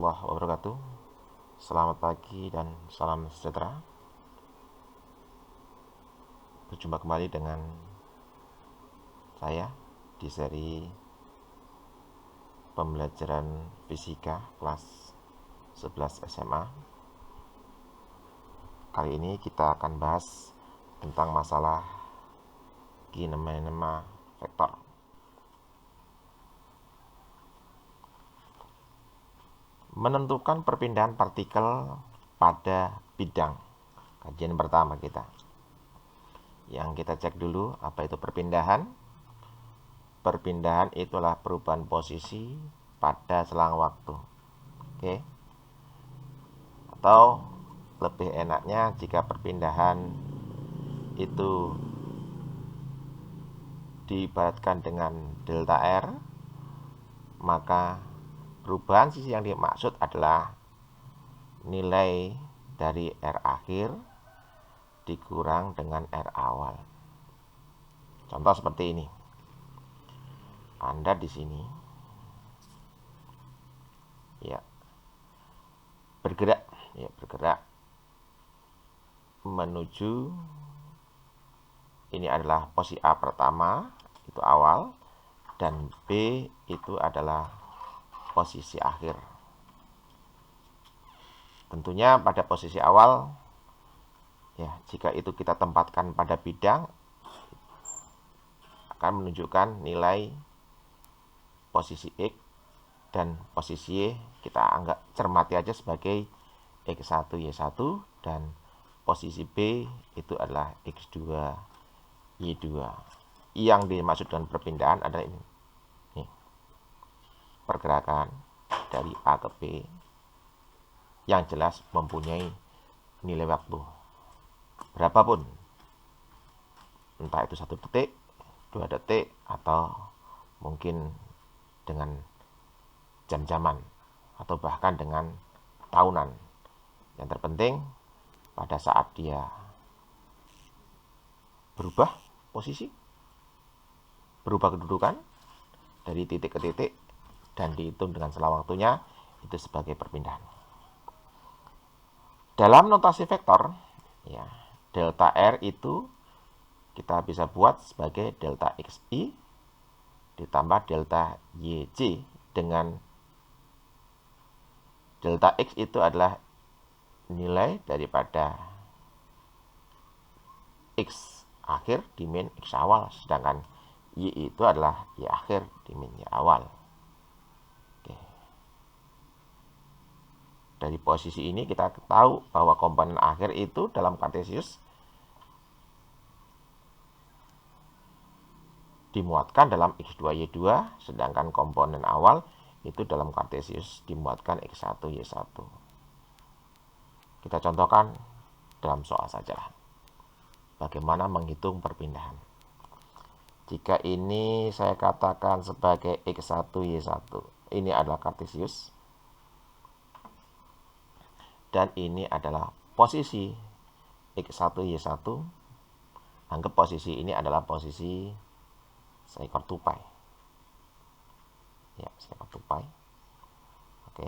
Warahmatullahi wabarakatuh. Selamat pagi dan salam sejahtera. Berjumpa kembali dengan saya di seri pembelajaran fisika kelas 11 SMA. Kali ini kita akan bahas tentang masalah kinema vektor. Menentukan perpindahan partikel pada bidang. Kajian pertama kita. Yang kita cek dulu apa itu perpindahan. Perpindahan itulah perubahan posisi pada selang waktu. Oke. Atau lebih enaknya jika perpindahan itu diibaratkan dengan delta R, maka perubahan sisi yang dimaksud adalah nilai dari R akhir dikurang dengan R awal. Contoh seperti ini. Anda di sini bergerak menuju, ini adalah posisi A pertama, itu awal, dan B itu adalah posisi akhir. Tentunya pada posisi awal, jika itu kita tempatkan pada bidang, akan menunjukkan nilai posisi X, dan posisi Y kita anggap cermati aja sebagai X1, Y1, dan posisi B itu adalah X2, Y2. Yang dimaksud dengan perpindahan adalah ini. Pergerakan dari A ke B yang jelas mempunyai nilai waktu berapapun, entah itu 1 detik, 2 detik, atau mungkin dengan jam-jaman, atau bahkan dengan tahunan. Yang terpenting pada saat dia berubah posisi, berubah kedudukan dari titik ke titik, dan dihitung dengan selang waktunya, itu sebagai perpindahan. Dalam notasi vektor, delta R itu kita bisa buat sebagai delta XI ditambah delta YJ, dengan delta X itu adalah nilai daripada X akhir dimin X awal, sedangkan Y itu adalah Y akhir dimin Y awal. Dari posisi ini kita tahu bahwa komponen akhir itu dalam kartesius dimuatkan dalam X2, Y2, sedangkan komponen awal itu dalam kartesius dimuatkan X1, Y1. Kita contohkan dalam soal saja. Bagaimana menghitung perpindahan. Jika ini saya katakan sebagai X1, Y1, ini adalah kartesius, dan ini adalah posisi X1, Y1. Anggap posisi ini adalah posisi seekor tupai. Seekor tupai. Oke.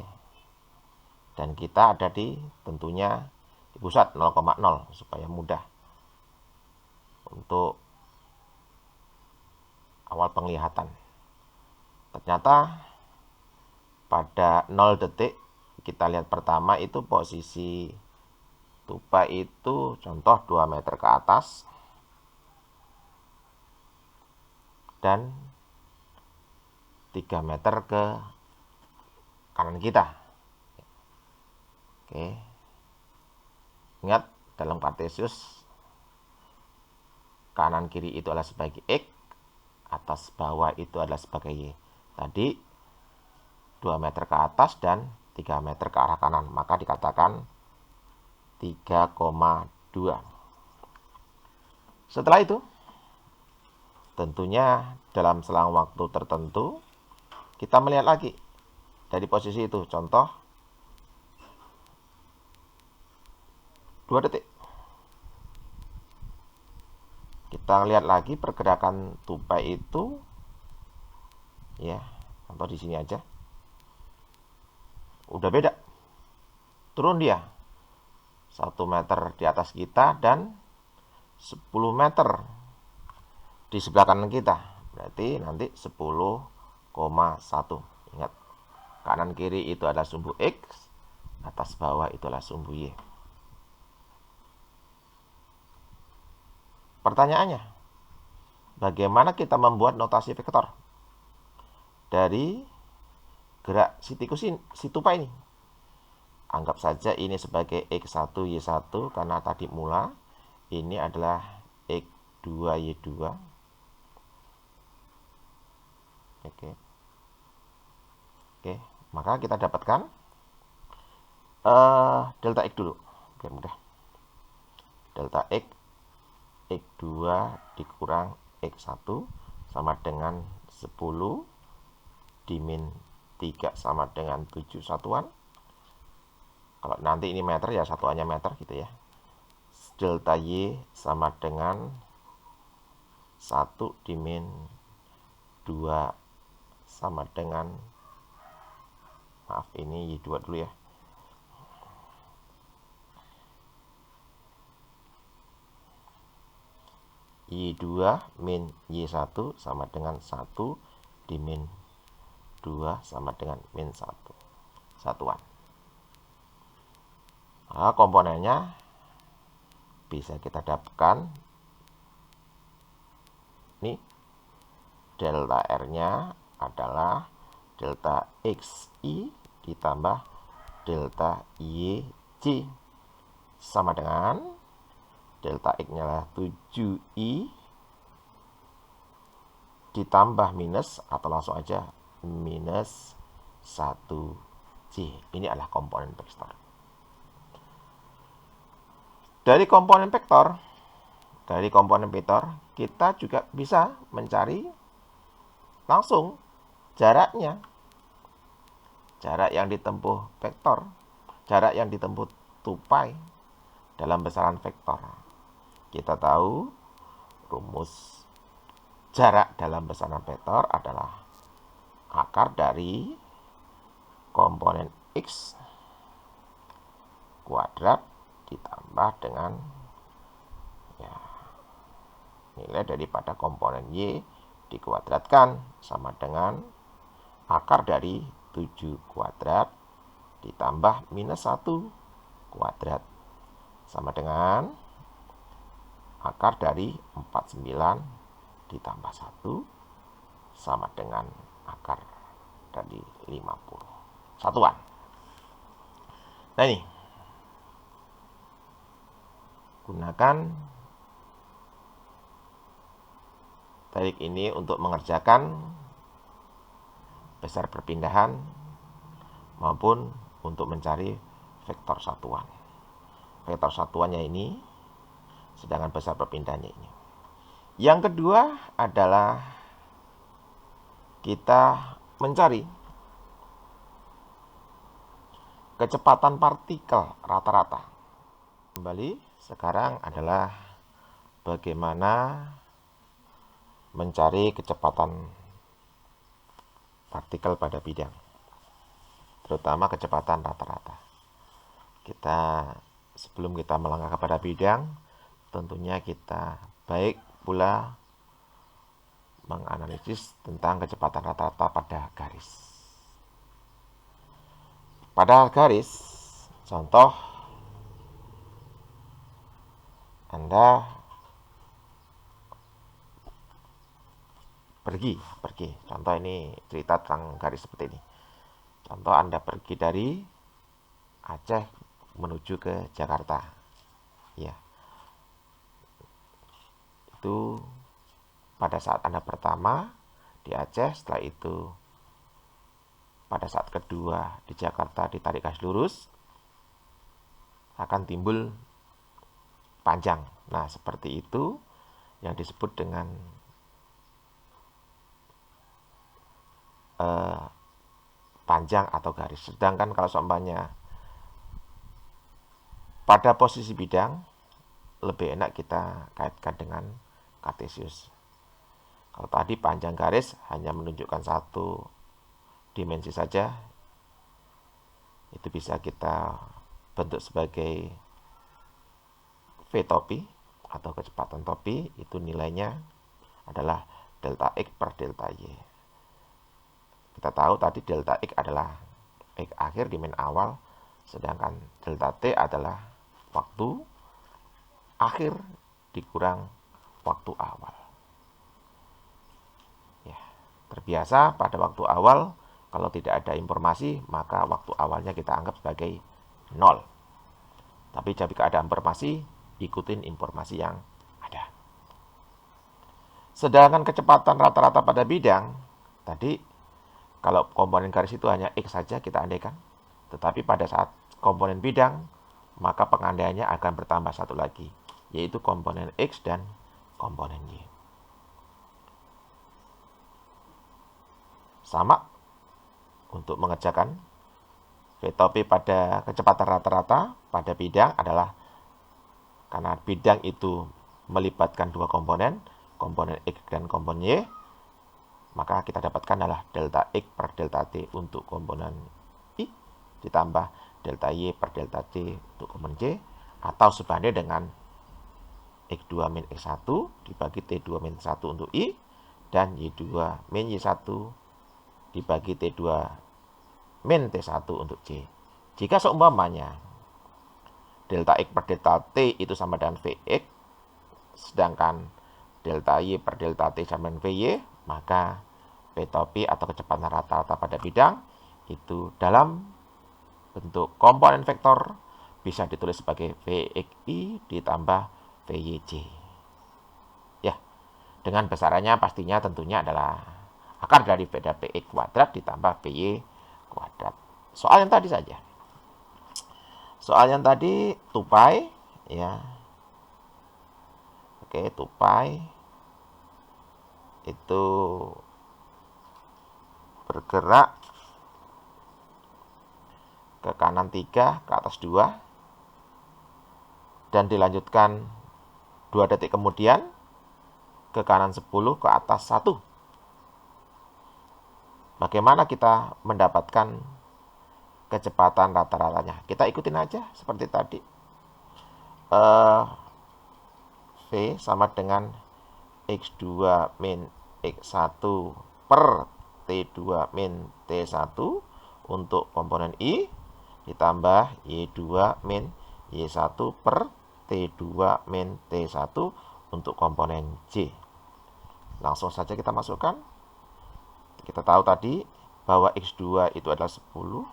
Dan kita ada tentunya di pusat 0,0 supaya mudah untuk awal penglihatan. Ternyata pada 0 detik kita lihat pertama itu posisi tupai itu contoh 2 meter ke atas dan 3 meter ke kanan kita. Oke. Ingat, dalam kartesius kanan kiri itu adalah sebagai X, atas bawah itu adalah sebagai Y. Tadi 2 meter ke atas dan 3 meter ke arah kanan, maka dikatakan 3,2. Setelah itu, tentunya dalam selang waktu tertentu, kita melihat lagi dari posisi itu. Contoh 2 detik. Kita lihat lagi pergerakan tupai itu, contoh di sini aja. udah beda. Turun dia 1 meter di atas kita dan 10 meter di sebelah kanan kita. Berarti nanti 10,1. Ingat, kanan kiri itu adalah sumbu X, atas bawah itu adalah sumbu Y. Pertanyaannya, bagaimana kita membuat notasi vektor dari gerak si tikus ini, si tupai ini? Anggap saja ini sebagai X1 Y1 karena tadi mula ini adalah X2 Y2. Oke, maka kita dapatkan delta X dulu biar mudah. Delta X X2 dikurang X1 sama dengan 10 dimin 3 sama dengan 7 satuan. Kalau nanti ini meter ya satuannya meter gitu ya. Delta Y sama dengan 1 dimin 2 sama dengan, maaf ini Y2 dulu ya. Y2 min Y1 sama dengan 1 dimin 2 sama dengan min 1 satuan. Nah, komponennya bisa kita dapatkan nih, delta R-nya adalah delta XI ditambah delta YC sama dengan delta X-nya adalah 7I ditambah minus atau langsung aja minus 1C. Ini adalah komponen vektor. Dari komponen vektor kita juga bisa mencari langsung jaraknya. Jarak yang ditempuh vektor, jarak yang ditempuh tupai dalam besaran vektor. Kita tahu rumus jarak dalam besaran vektor adalah akar dari komponen X kuadrat ditambah dengan ya, nilai daripada komponen Y dikuadratkan sama dengan akar dari 7 kuadrat ditambah minus 1 kuadrat sama dengan akar dari 49 ditambah 1 sama dengan akar dari 50 satuan. Nah ini, gunakan teknik ini untuk mengerjakan besar perpindahan maupun untuk mencari vektor satuan. Vektor satuannya ini, sedangkan besar perpindahannya ini. Yang kedua adalah kita mencari kecepatan partikel rata-rata. Kembali sekarang adalah bagaimana mencari kecepatan partikel pada bidang, terutama kecepatan rata-rata. Sebelum kita melangkah kepada bidang, tentunya kita baik pula menganalisis tentang kecepatan rata-rata pada garis. Pada garis, contoh Anda pergi. Contoh ini cerita tentang garis seperti ini. Contoh Anda pergi dari Aceh menuju ke Jakarta. Ya. Itu pada saat Anda pertama di Aceh, setelah itu pada saat kedua di Jakarta ditarik garis lurus, akan timbul panjang. Nah, seperti itu yang disebut dengan panjang atau garis. Sedangkan kalau seumpamanya pada posisi bidang, lebih enak kita kaitkan dengan kartesius. Kalau tadi panjang garis hanya menunjukkan satu dimensi saja, itu bisa kita bentuk sebagai V topi atau kecepatan topi. Itu nilainya adalah delta X per delta Y. Kita tahu tadi delta X adalah X akhir di min awal, sedangkan delta T adalah waktu akhir dikurang waktu awal. Ya, terbiasa pada waktu awal kalau tidak ada informasi, maka waktu awalnya kita anggap sebagai 0. Tapi jika ada informasi, ikutin informasi yang ada. Sedangkan kecepatan rata-rata pada bidang, tadi kalau komponen garis itu hanya X saja kita andaikan. Tetapi pada saat komponen bidang, maka pengandaiannya akan bertambah satu lagi, yaitu komponen X dan komponen Y. Sama untuk mengerjakan V topi pada kecepatan rata-rata pada bidang adalah karena bidang itu melibatkan dua komponen X dan komponen Y, maka kita dapatkan adalah delta X per delta T untuk komponen I ditambah delta Y per delta T untuk komponen J, atau sebanding dengan X2 min X1 dibagi T2 min 1 untuk I, dan Y2 min Y1 dibagi T2 min T1 untuk J. Jika seumpamanya delta X per delta T itu sama dengan Vx, sedangkan delta Y per delta T sama dengan Vy, maka V topi atau kecepatan rata-rata pada bidang itu dalam bentuk komponen vektor bisa ditulis sebagai Vxi ditambah Vyj. Ya, dengan besarannya pastinya tentunya adalah akar dari Vx kuadrat ditambah Vy kuadrat. Soal yang tadi saja. Soal yang tadi tupai, ya. Oke, tupai itu bergerak ke kanan 3, ke atas 2, dan dilanjutkan 2 detik kemudian ke kanan 10, ke atas 1. Bagaimana kita mendapatkan kecepatan rata-ratanya? Kita ikutin aja seperti tadi. V sama dengan X2 min X1 per T2 min T1 untuk komponen I, ditambah Y2 min Y1 per T2 min T1 untuk komponen J. Langsung saja kita masukkan. Kita tahu tadi bahwa X2 itu adalah 10,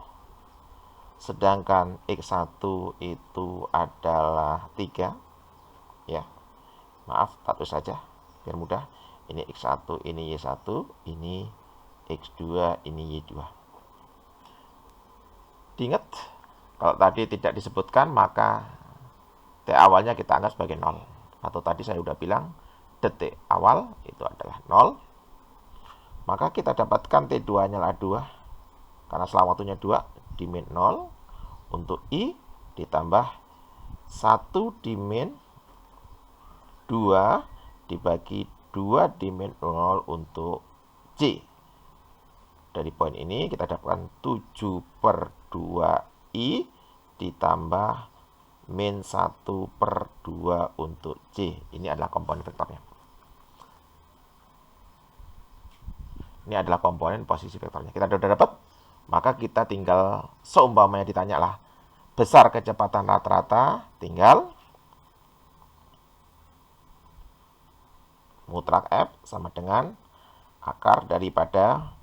sedangkan X1 itu adalah 3. Ya, maaf, taruh saja biar mudah. Ini X1, ini Y1, ini X2, ini Y2. Diingat, kalau tadi tidak disebutkan, maka T awalnya kita anggap sebagai 0. Atau tadi saya sudah bilang, detik awal itu adalah 0. Maka kita dapatkan T2-nya adalah 2. Karena selang waktunya 2, di min 0 untuk I, ditambah 1 di min 2 dibagi 2 di min 0 untuk J. Dari poin ini kita dapatkan 7 per 2 I ditambah min 1 per 2 untuk J. Ini adalah komponen vektornya. Ini adalah komponen posisi vektornya. Kita sudah dapat, maka kita tinggal seumpamanya ditanyalah besar kecepatan rata-rata, tinggal mutlak F sama dengan akar daripada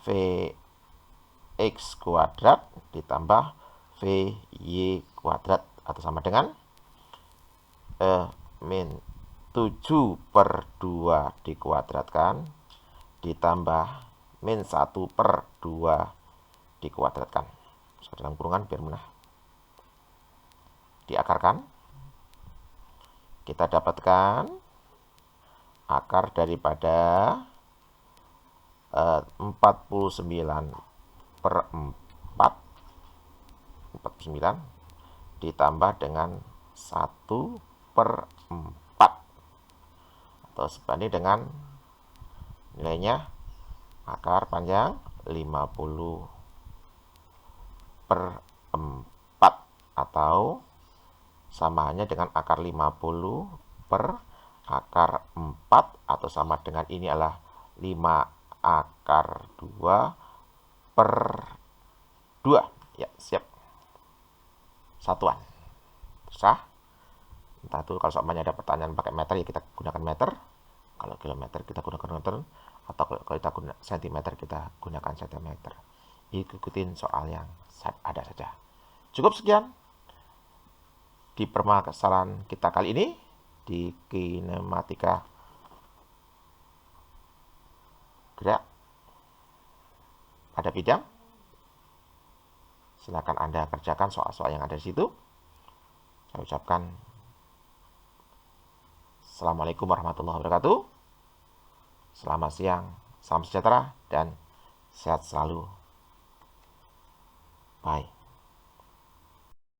Vx kuadrat ditambah Vy kuadrat, atau sama dengan min 7 per 2 dikuadratkan ditambah min 1 per 2 dikuadratkan. Dalam kurungan biar mudah. Diakarkan. Kita dapatkan akar daripada 49 per 4. 49 ditambah dengan 1 per 4. Atau sebanding dengan nilainya akar panjang 50 per samaannya dengan akar 50 per akar 4, atau sama dengan ini adalah 5 akar 2 per 2. Ya, siap. Satuan. Sah? Entah itu kalau soalnya ada pertanyaan pakai meter ya kita gunakan meter. Kalau kilometer kita gunakan meter. Atau kalau kita gunakan sentimeter kita gunakan sentimeter. Ikutin soal yang ada saja. Cukup sekian di permasalahan kita kali ini di kinematika gerak pada bidang. Silakan Anda kerjakan soal-soal yang ada di situ. Saya ucapkan Assalamualaikum warahmatullahi wabarakatuh. Selamat siang, salam sejahtera, dan sehat selalu. Bye.